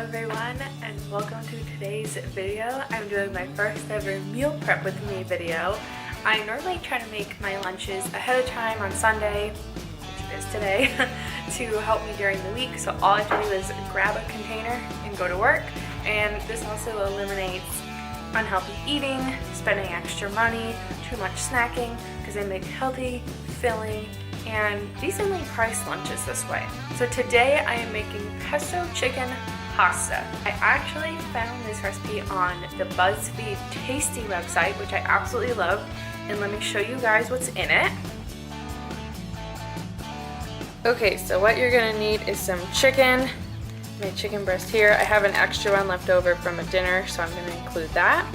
everyone, and welcome to today's video. I'm doing my first ever meal prep with me video. I normally try to make my lunches ahead of time on Sunday, which it is today, to help me during the week. So all I have to do is grab a container and go to work. And this also eliminates unhealthy eating, spending extra money, too much snacking, because I make healthy, filling, and decently priced lunches this way. So today I am making pesto chicken pasta. I actually found this recipe on the BuzzFeed Tasty website, which I absolutely love, and let me show you guys what's in it. Okay, so what you're gonna need is some chicken. My chicken breast here. I have an extra one left over from a dinner, so I'm gonna include that.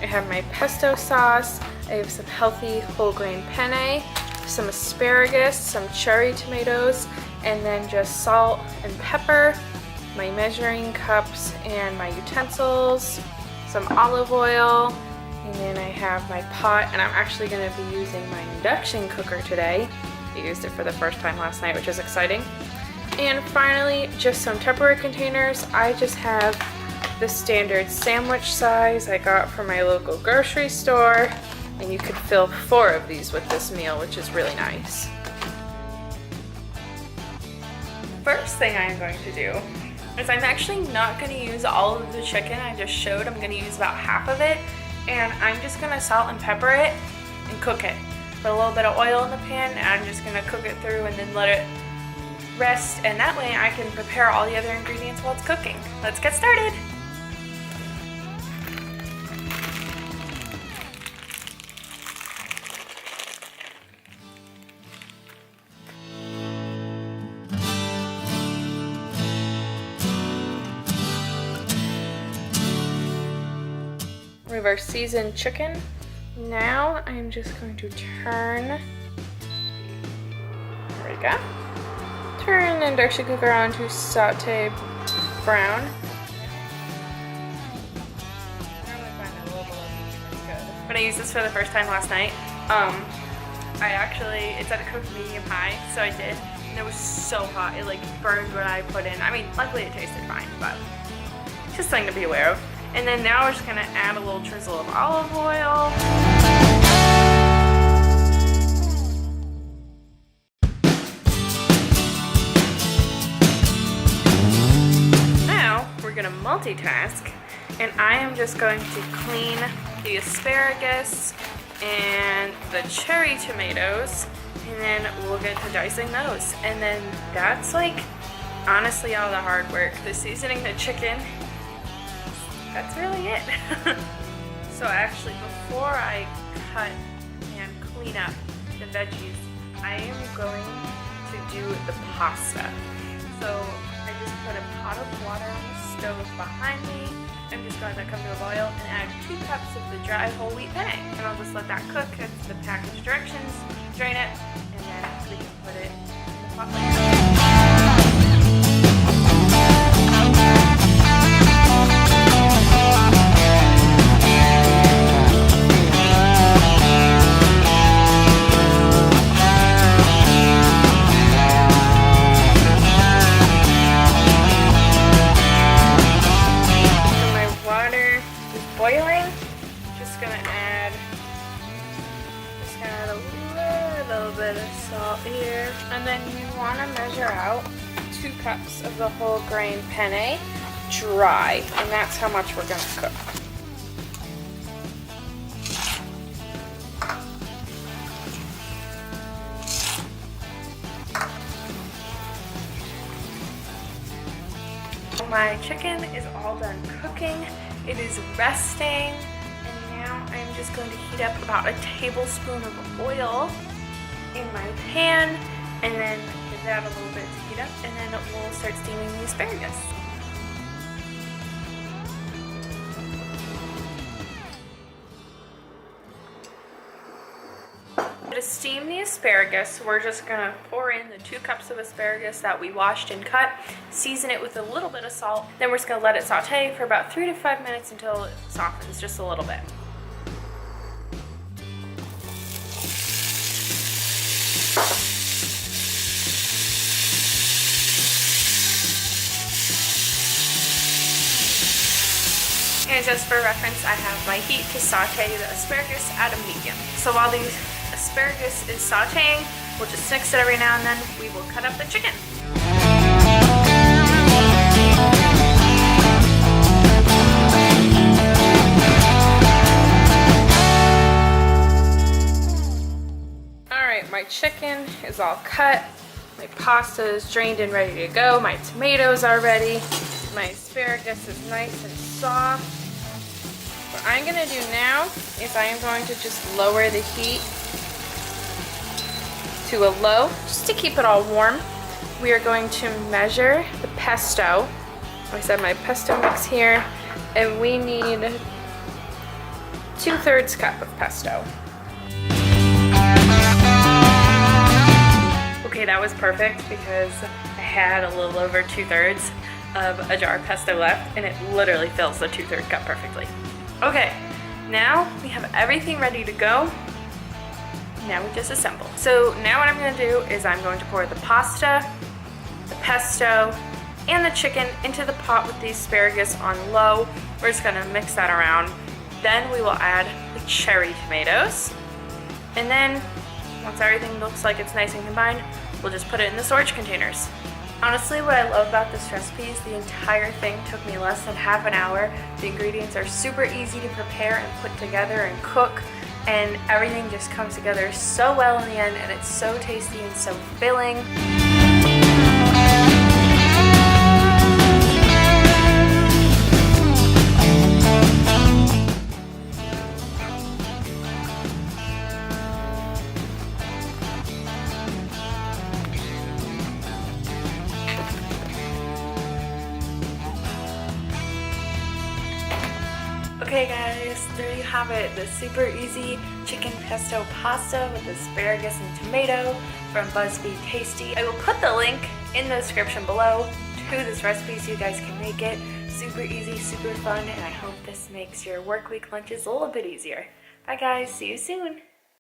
I have my pesto sauce. I have some healthy whole grain penne, some asparagus, some cherry tomatoes, and then just salt and pepper, my measuring cups and my utensils, some olive oil, and then I have my pot, and I'm actually going to be using my induction cooker today. I used it for the first time last night, which is exciting. And finally, just some Tupperware containers. I just have the standard sandwich size I got from my local grocery store. And you could fill 4 of these with this meal, which is really nice. First thing I'm going to do is I'm actually not going to use all of the chicken I just showed. I'm going to use about half of it, and I'm just going to salt and pepper it and cook it. Put a little bit of oil in the pan, and I'm just going to cook it through and then let it rest, and that way I can prepare all the other ingredients while it's cooking. Let's get started. We have our seasoned chicken. Now I'm just going to turn, there we go. Turn the induction cooker on to saute brown. When I used this for the first time last night, it said to cook medium high, so I did, and it was so hot, it like burned what I put in. I mean, luckily it tasted fine, but just something to be aware of. And then now we're just gonna add a little drizzle of olive oil. Now we're gonna multitask, and I am just going to clean the asparagus and the cherry tomatoes, and then we'll get to dicing those. And then that's like honestly all the hard work. The seasoning the chicken, that's really it. So actually, before I cut and clean up the veggies, I am going to do the pasta. So I just put a pot of water on the stove behind me. I'm just going to come to a boil and add 2 cups of the dry whole wheat penne. And I'll just let that cook. It's the package directions, drain it, and then we can put it in the pot later. Boiling, just gonna add a little bit of salt here, and then you want to measure out 2 cups of the whole grain penne dry, and that's how much we're gonna cook. My chicken is all done cooking. It is resting, and now I'm just going to heat up about a tablespoon of oil in my pan, and then give that a little bit to heat up, and then we'll start steaming the asparagus. To steam the asparagus, we're just going to pour in the 2 cups of asparagus that we washed and cut, season it with a little bit of salt, then we're just going to let it saute for about 3 to 5 minutes until it softens just a little bit. And just for reference, I have my heat to saute the asparagus at a medium. So while the asparagus is sauteing, we'll just mix it every now and then. We will cut up the chicken. Alright, my chicken is all cut. My pasta is drained and ready to go. My tomatoes are ready. My asparagus is nice and soft. What I'm going to do now is I am going to just lower the heat to a low, just to keep it all warm. We are going to measure the pesto. I said my pesto mix here, and we need 2/3 cup of pesto. Okay, that was perfect because I had a little over 2/3 of a jar of pesto left, and it literally fills the 2/3 cup perfectly. Okay, now we have everything ready to go. Now we just assemble. So now what I'm going to do is I'm going to pour the pasta, the pesto, and the chicken into the pot with the asparagus on low. We're just going to mix that around. Then we will add the cherry tomatoes, and then once everything looks like it's nice and combined, we'll just put it in the storage containers. Honestly, what I love about this recipe is the entire thing took me less than half an hour. The ingredients are super easy to prepare and put together and cook, and everything just comes together so well in the end, and it's so tasty and so filling. Okay guys, there you have it, the super easy chicken pesto pasta with asparagus and tomato from BuzzFeed Tasty. I will put the link in the description below to this recipe so you guys can make it. Super easy, super fun, and I hope this makes your work week lunches a little bit easier. Bye guys, see you soon!